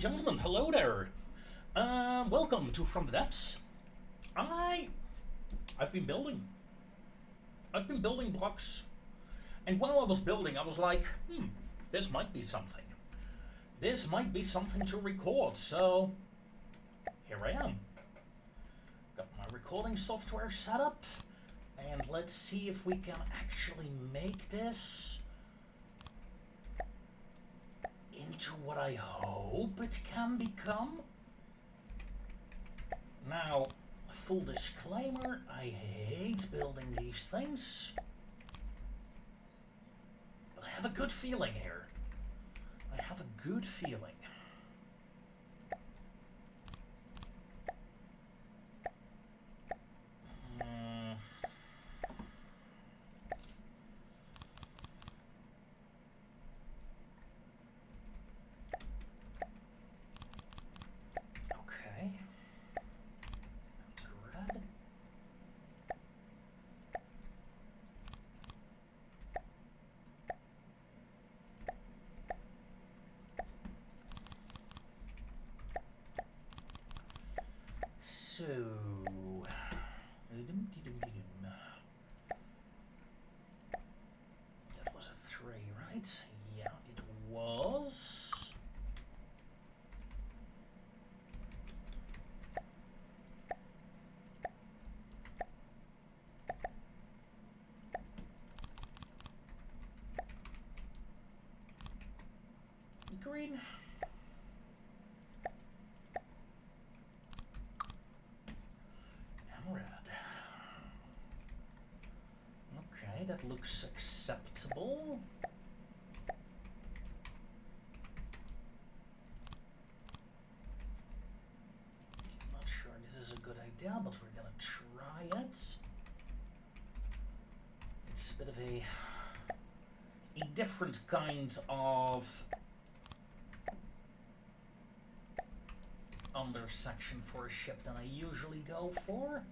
and gentlemen, hello there. Welcome to From the Depths. I've been building. I've been building blocks, and while I was building, I was like, this might be something. This might be something to record. So here I am. Got my recording software set up, and let's see if we can actually make this into what I hope it can become. Now, full disclaimer, I hate building these things, but I have a good feeling here. I have a good feeling. So, that was a 3, right? Yeah, it was. Green. Red. Okay, that looks acceptable. I'm not sure this is a good idea, but we're gonna try it. It's a bit of a different kind of undersection for a ship than I usually go for.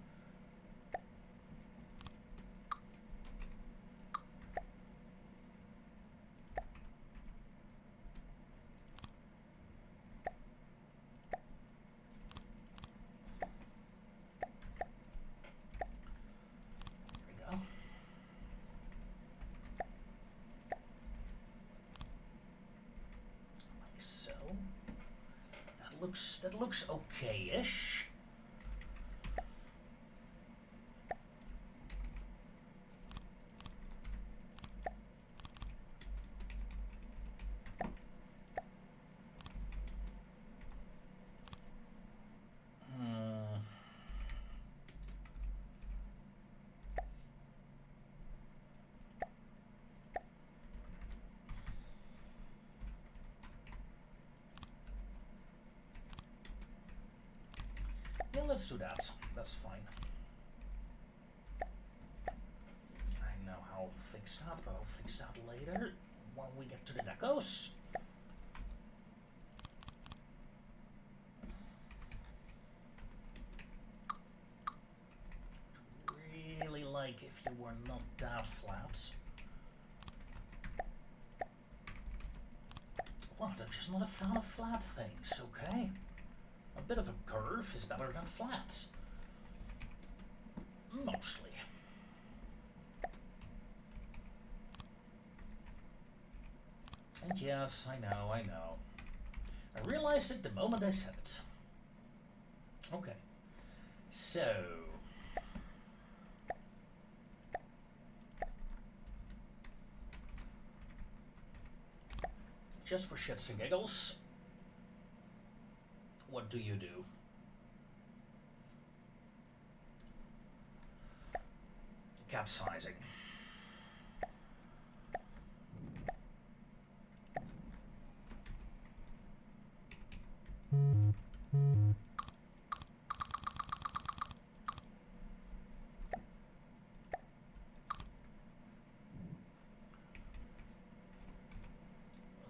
That looks okay-ish. Yeah, let's do that. That's fine. I know how I'll fix that, but I'll fix that later when we get to the decos. Really like if you were not that flat. What? I'm just not a fan of flat things, okay? A bit of a curve is better than flat. Mostly. And yes, I know. I realized it the moment I said it. Okay. So... just for shits and giggles, what do you do? Capsizing.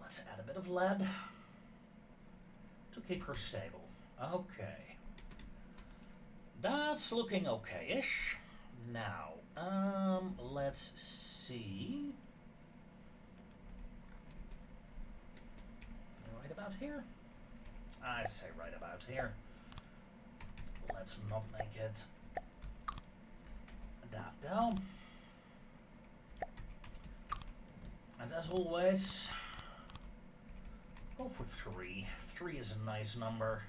Let's add a bit of lead to keep her stable. Okay. That's looking okay-ish. Now, let's see. Right about here. I say right about here. Let's not make it that down. And as always, go for 3. 3 is a nice number.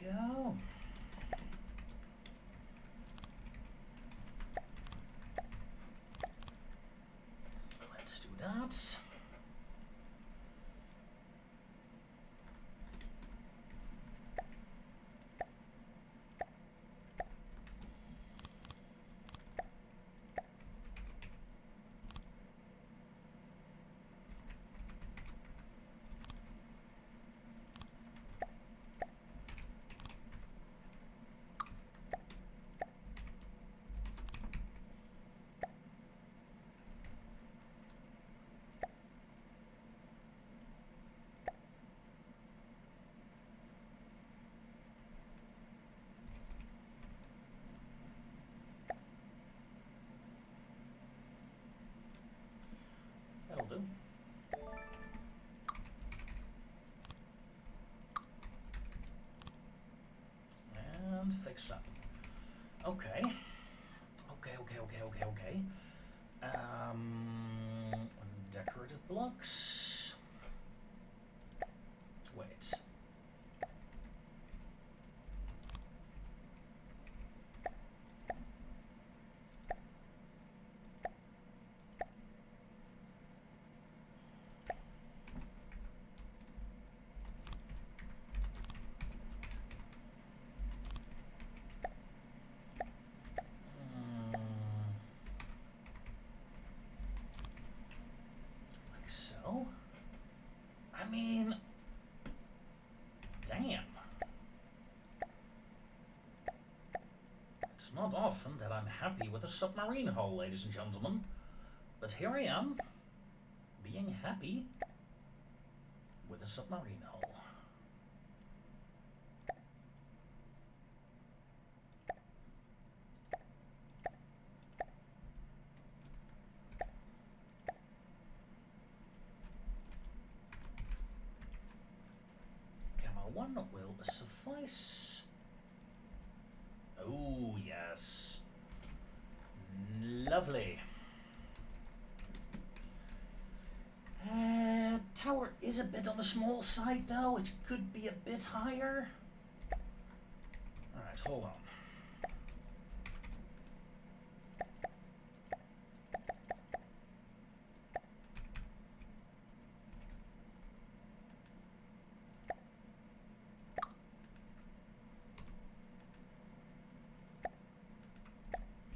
There we go. Let's do that. That'll do. And fix that. Okay. Okay. Decorative blocks. Wait. Like so. I mean, damn. It's not often that I'm happy with a submarine hull, ladies and gentlemen. But here I am, being happy with a submarine hull. Camo 1 will suffice. Oh, yes. Lovely. Tower is a bit on the small side, though. It could be a bit higher. Alright, hold on.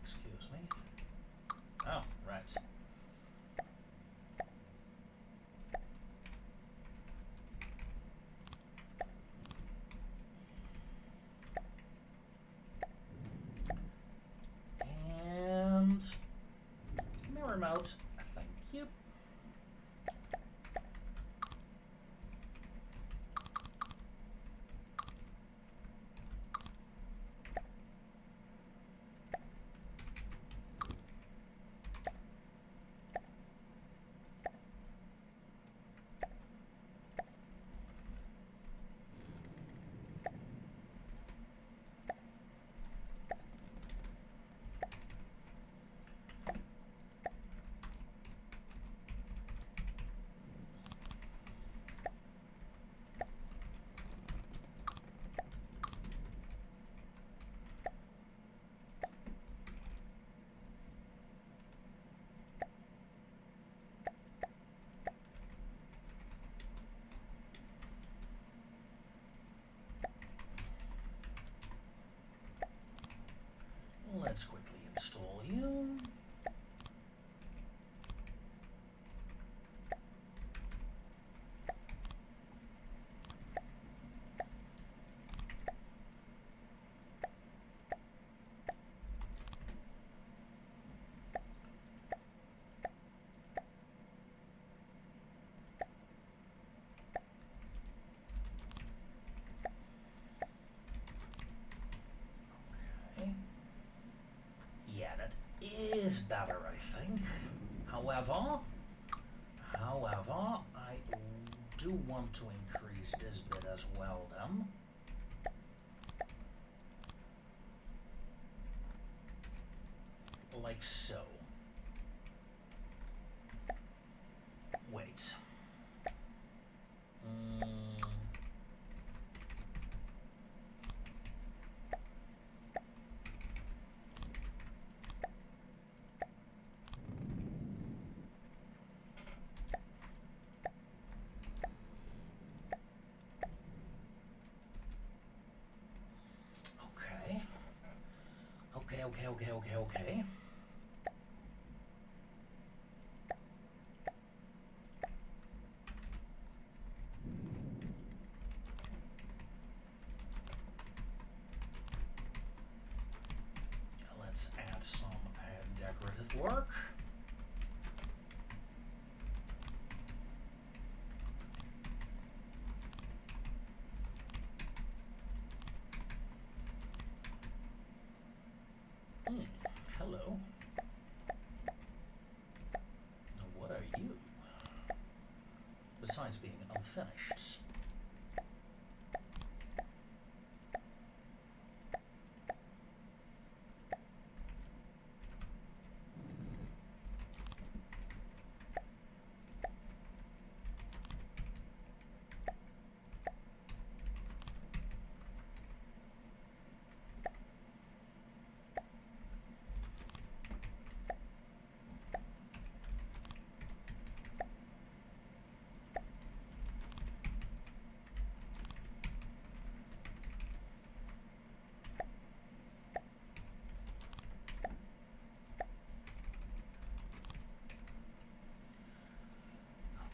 Excuse me. Oh, right. is better, I think. However, I do want to increase this bit as well then. Like so. Wait. Okay. Let's add some decorative work. Hello. Now what are you? Besides being unfinished.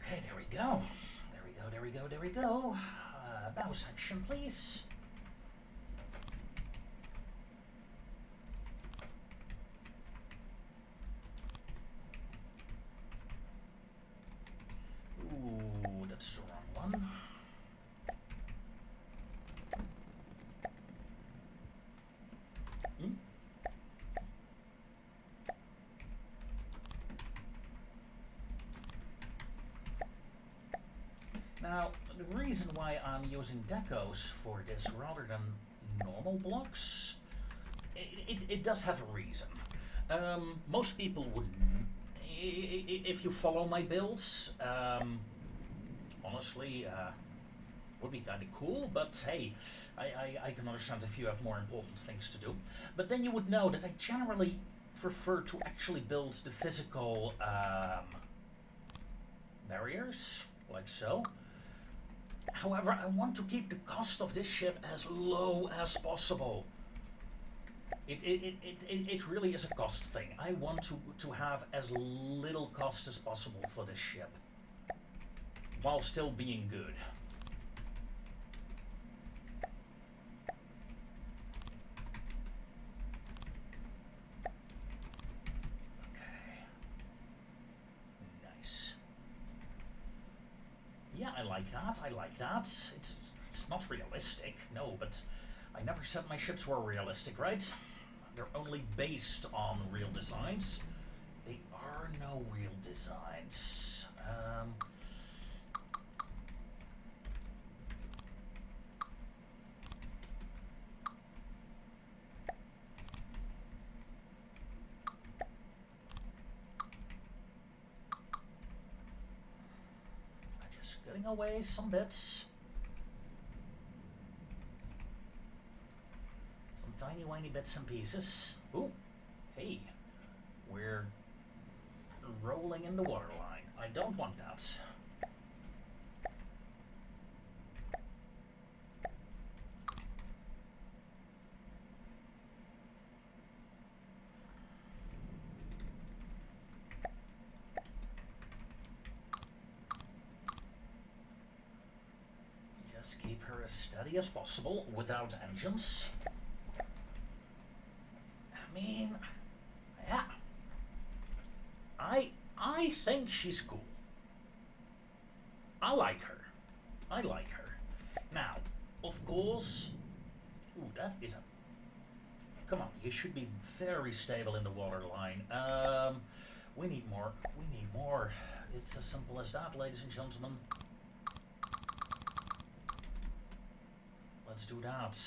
Okay, there we go. There we go. Bow section, please. Ooh, that's the wrong one. Now, the reason why I'm using decos for this rather than normal blocks, it does have a reason. Most people wouldn't. If you follow my builds, honestly, would be kind of cool, but hey, I can understand if you have more important things to do. But then you would know that I generally prefer to actually build the physical barriers, like so. However, I want to keep the cost of this ship as low as possible. It really is a cost thing. I want to have as little cost as possible for this ship, while still being good. Okay. Nice. Yeah, I like that. It's not realistic, no, but I never said my ships were realistic, right? They're only based on real designs. They are no real designs. Just cutting away some bits. Tiny whiny bits and pieces. Ooh, hey, we're rolling in the waterline. I don't want that. Just keep her as steady as possible without engines. I mean, yeah. I think she's cool. I like her. Now, of course, ooh, that is a Come on, you should be very stable in the waterline. We need more. We need more. It's as simple as that, ladies and gentlemen. Let's do that.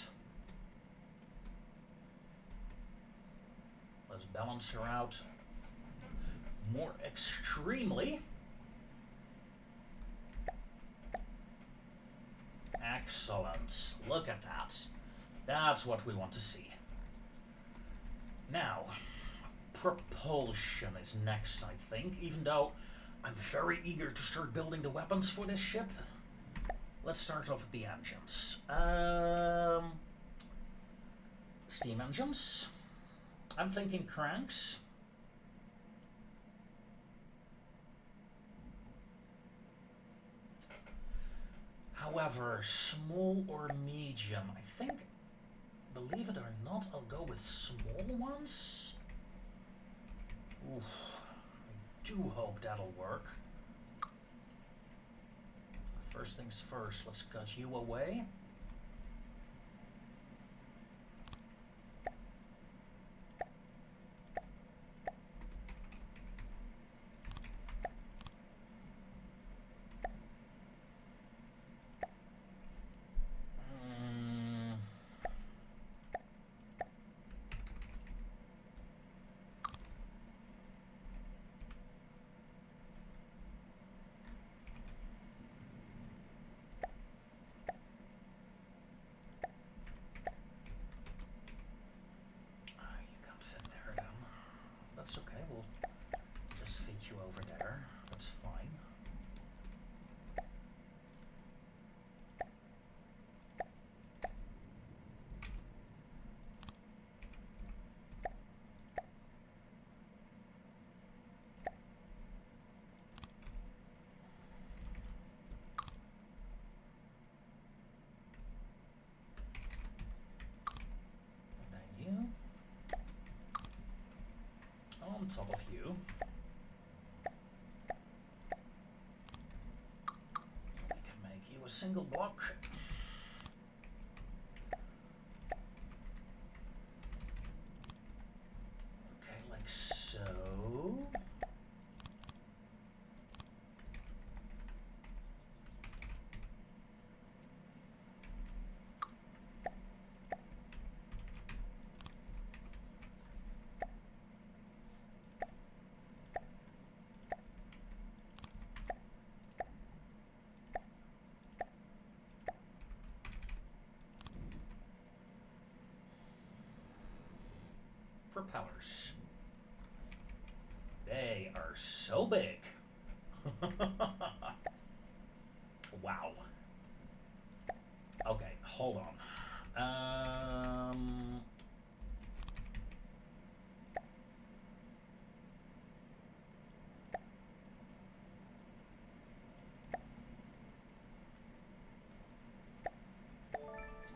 Let's balance her out more extremely. Excellent. Look at that. That's what we want to see. Now, propulsion is next, I think, even though I'm very eager to start building the weapons for this ship. Let's start off with the engines. Steam engines. I'm thinking cranks. However, small or medium, I think, believe it or not, I'll go with small ones. Oof, I do hope that'll work. First things first, let's cut you away. That's okay, we'll just fit you over there. That's fine. And then you. On top of you. We can make you a single block. Okay, like so. Propellers. They are so big. Wow. Okay, hold on.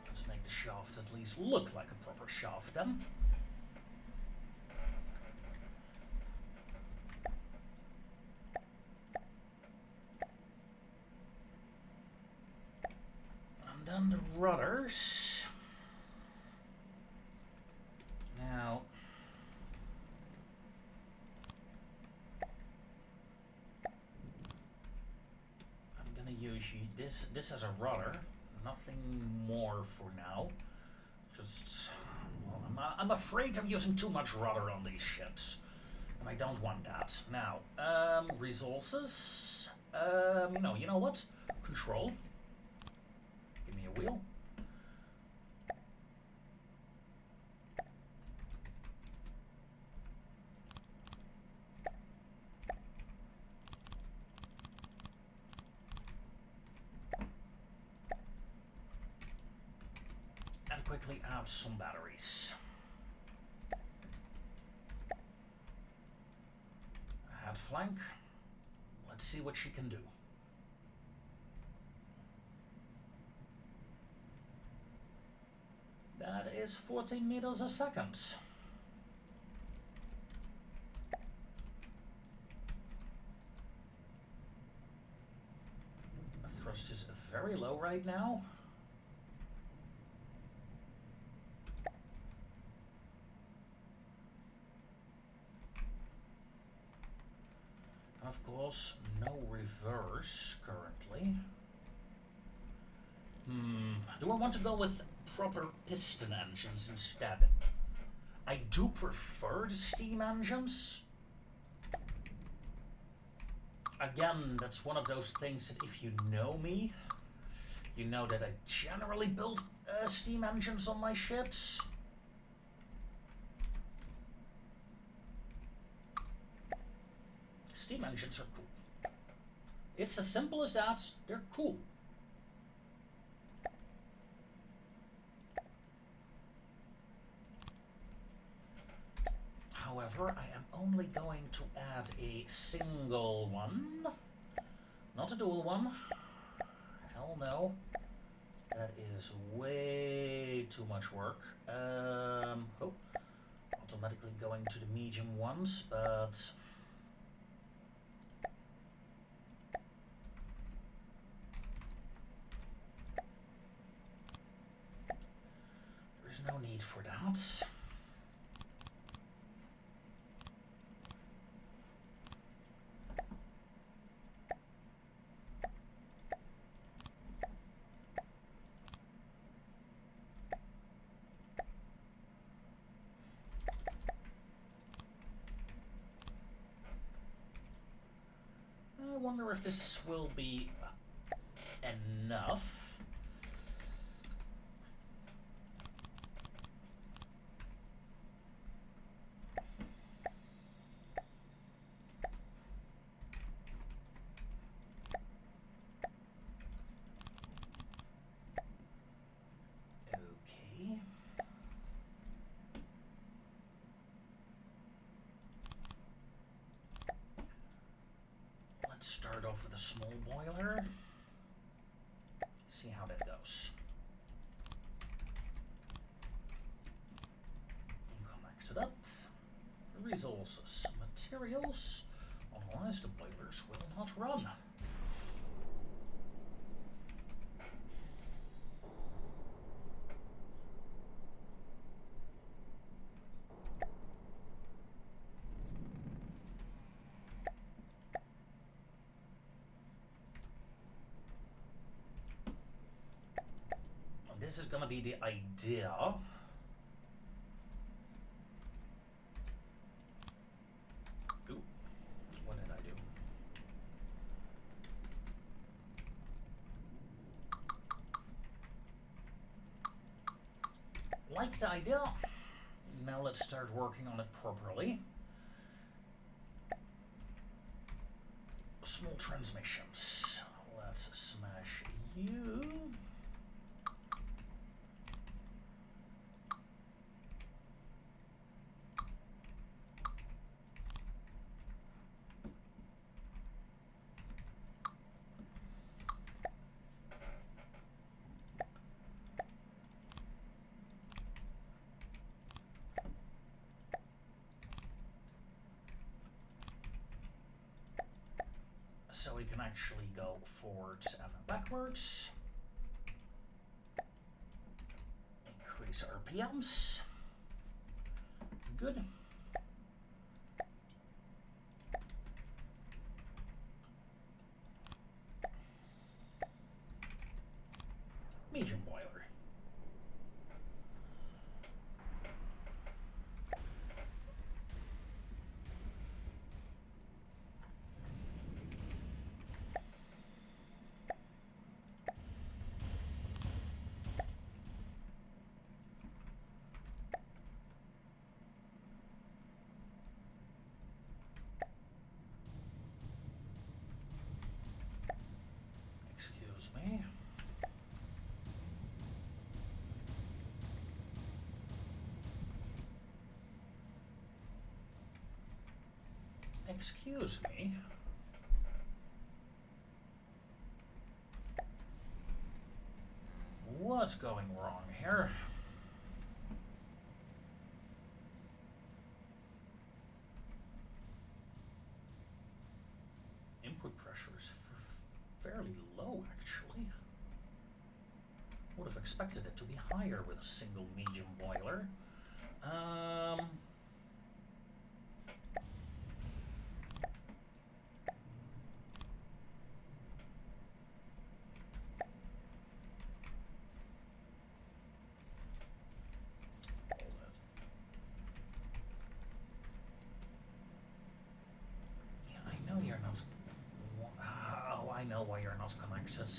Let's make the shaft at least look like a proper shaft then. And the rudders. Now, I'm gonna use this as a rudder. Nothing more for now. Just, well, I'm afraid I'm using too much rudder on these ships, and I don't want that. Now, resources. You know what? Control. Give me a wheel. And quickly add some batteries. Add flank. Let's see what she can do. That is 14 meters a second. The thrust is very low right now. Of course, no reverse currently. Do I want to go with proper piston engines instead? I do prefer the steam engines. Again, that's one of those things that if you know me, you know that I generally build steam engines on my ships. Steam engines are cool. It's as simple as that. They're cool. However, I am only going to add a single one, not a dual one. Hell no. That is way too much work. Automatically going to the medium ones, but there's no need for that. I wonder if this will be enough. Okay. Let's start off with a small boiler. See how that goes. Connect it up. Resources, materials. Otherwise, the boilers will not run. This is gonna be the idea. Ooh, what did I do? Like the idea. Now let's start working on it properly. Small transmissions. Let's smash you. So we can actually go forwards and backwards. Increase RPMs. Good. Medium boiler. Excuse me. Excuse me. What's going wrong here? Input pressure is fairly low, actually. Would have expected it to be higher with a single medium boiler. why you're not connected.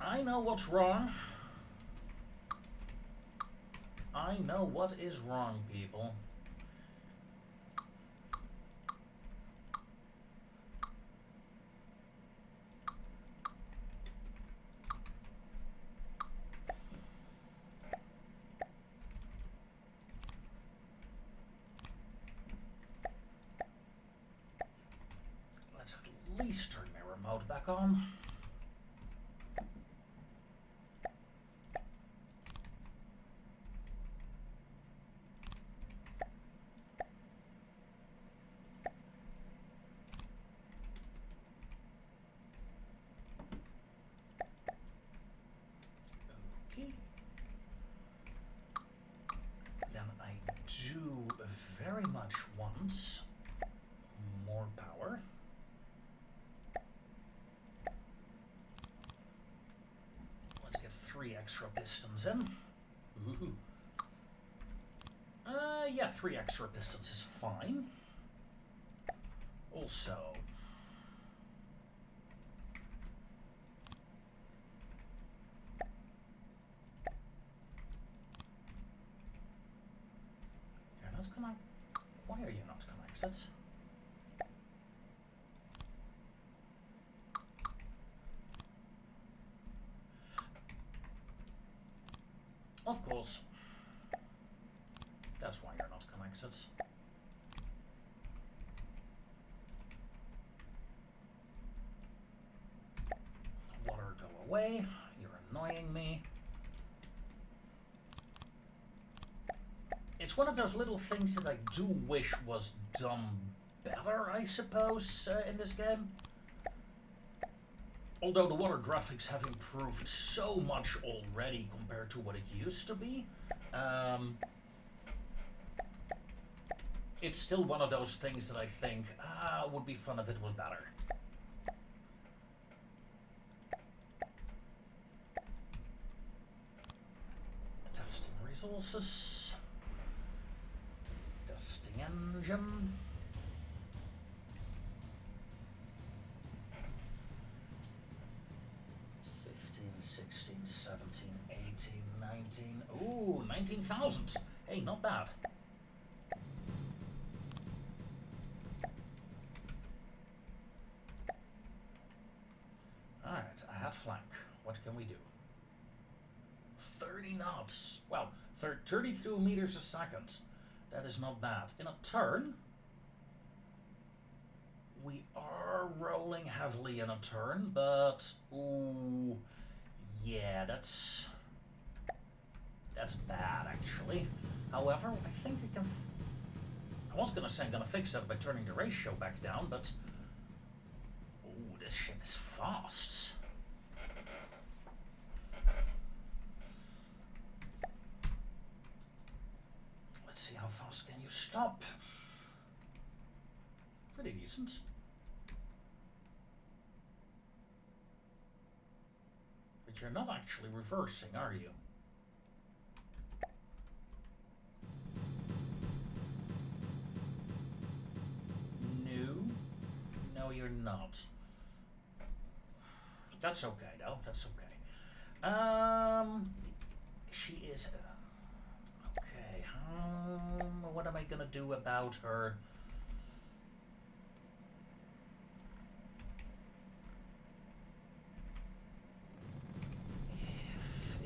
I know what's wrong. I know what is wrong, people. Let's at least turn my remote back on. Then I do very much want more power. Let's get 3 extra pistons in. Ooh. Yeah, 3 extra pistons is fine. Also, you're not connected. Why are you not connected? Of course. That's why you're not connected. Water, go away. You're annoying me. It's one of those little things that I do wish was done better, I suppose, in this game. Although the water graphics have improved so much already compared to what it used to be, it's still one of those things that I think, would be fun if it was better. Testing resources. Testing engine. 16, 17, 18, 19. Ooh, 19,000. Hey, not bad. Alright, I had flank. What can we do? 30 knots. Well, 32 meters a second. That is not bad. In a turn, we are rolling heavily in a turn, but ooh, yeah, that's bad actually. However, I think we can. I was gonna say I'm gonna fix that by turning the ratio back down, but ooh, this ship is fast. Let's see how fast can you stop. Pretty decent. But you're not actually reversing, are you? No, you're not. That's okay, though. That's okay. She is. Okay. What am I gonna do about her? If.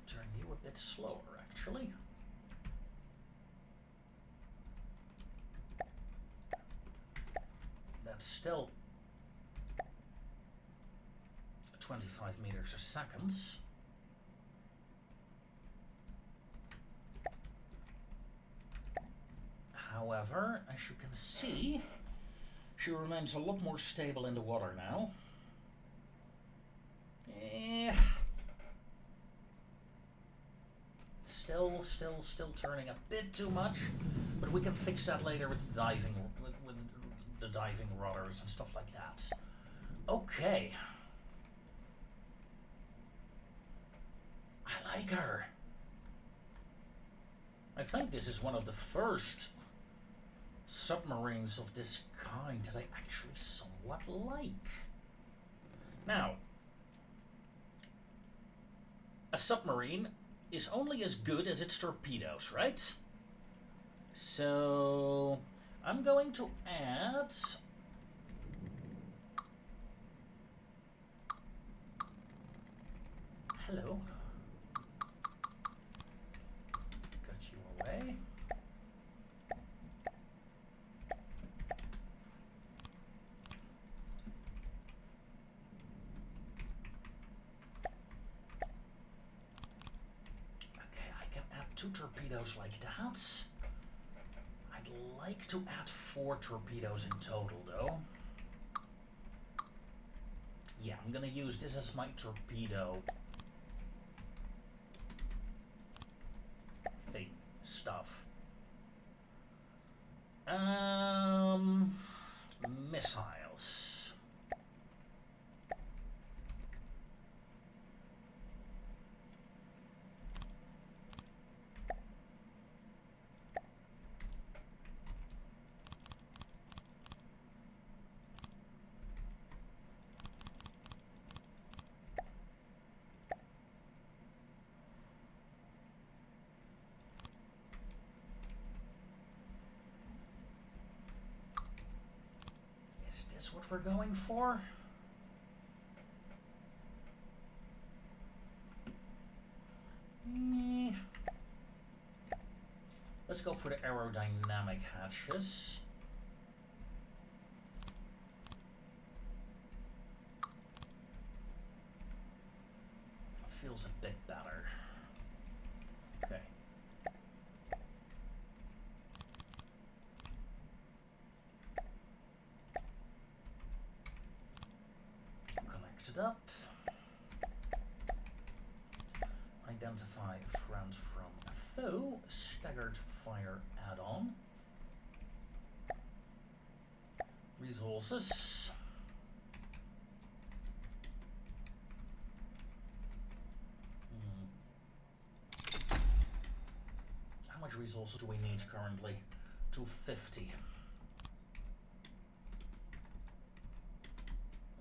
Turn you a bit slower, actually. That's still 25 meters a second. However, as you can see, she remains a lot more stable in the water now. Still turning a bit too much, but we can fix that later with the diving, with the diving rudders and stuff like that. Okay. like her. I think this is one of the first submarines of this kind that I actually somewhat like. Now, a submarine is only as good as its torpedoes, right? So I'm going to add hello. Got you away. Okay, I can add 2 torpedoes like that. I'd like to add 4 torpedoes in total, though. Yeah, I'm gonna use this as my torpedo thing, stuff. Missiles. Is this what we're going for? Let's go for the aerodynamic hatches. Feels a bit better. Okay. Connect it up. Identify friend from foe. Staggered fire add-on. Resources. How much resources do we need currently? 250.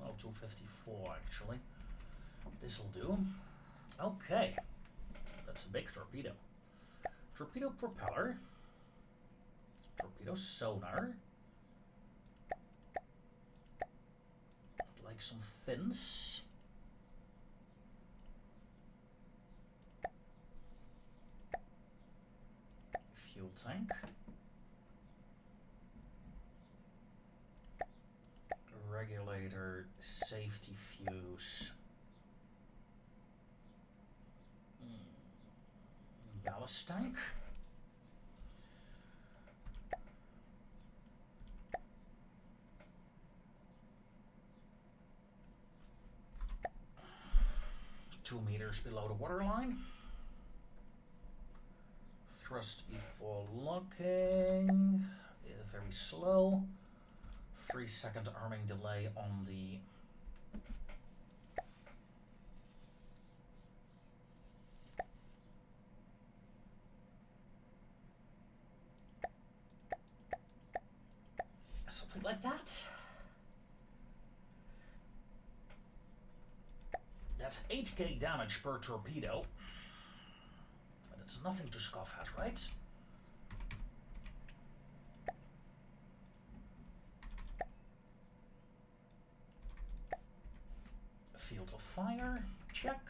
Well, 254 actually. This'll do. Okay. That's a big torpedo. Torpedo propeller. Torpedo sonar. I'd like some fins. Fuel tank. Regulator, safety fuse. Ballast tank. Two meters below the waterline. Thrust before locking. Very slow. 3-second arming delay on the something like that. That's 8k damage per torpedo. But it's nothing to scoff at, right? Field of fire, check.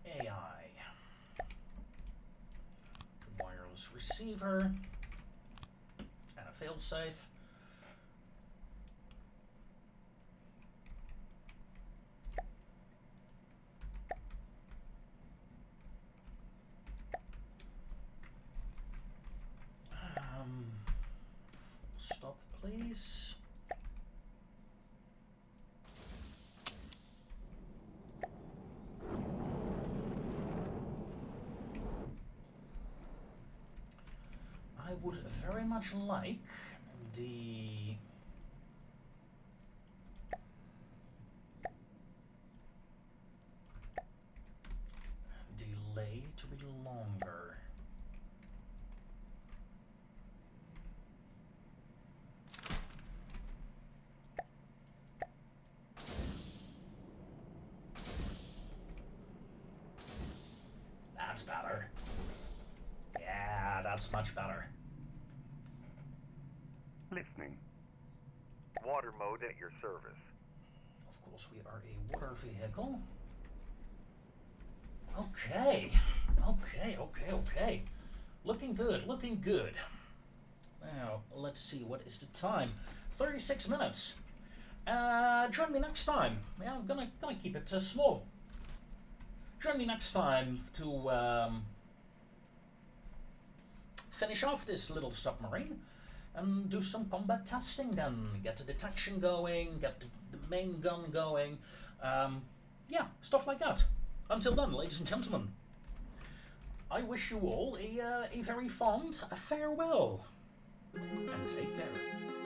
AI. Wireless receiver. And a failsafe. Stop, please. I would very much like the That's better. Yeah, that's much better. Listening. Water mode at your service. Of course, we are a water vehicle. Okay. Okay. Looking good, looking good. Now, let's see, what is the time? 36 minutes. Join me next time. Yeah, I'm gonna keep it small. Join me next time to finish off this little submarine and do some combat testing then. Get the detection going, get the main gun going. Yeah, stuff like that. Until then, ladies and gentlemen, I wish you all a very fond farewell. And take care.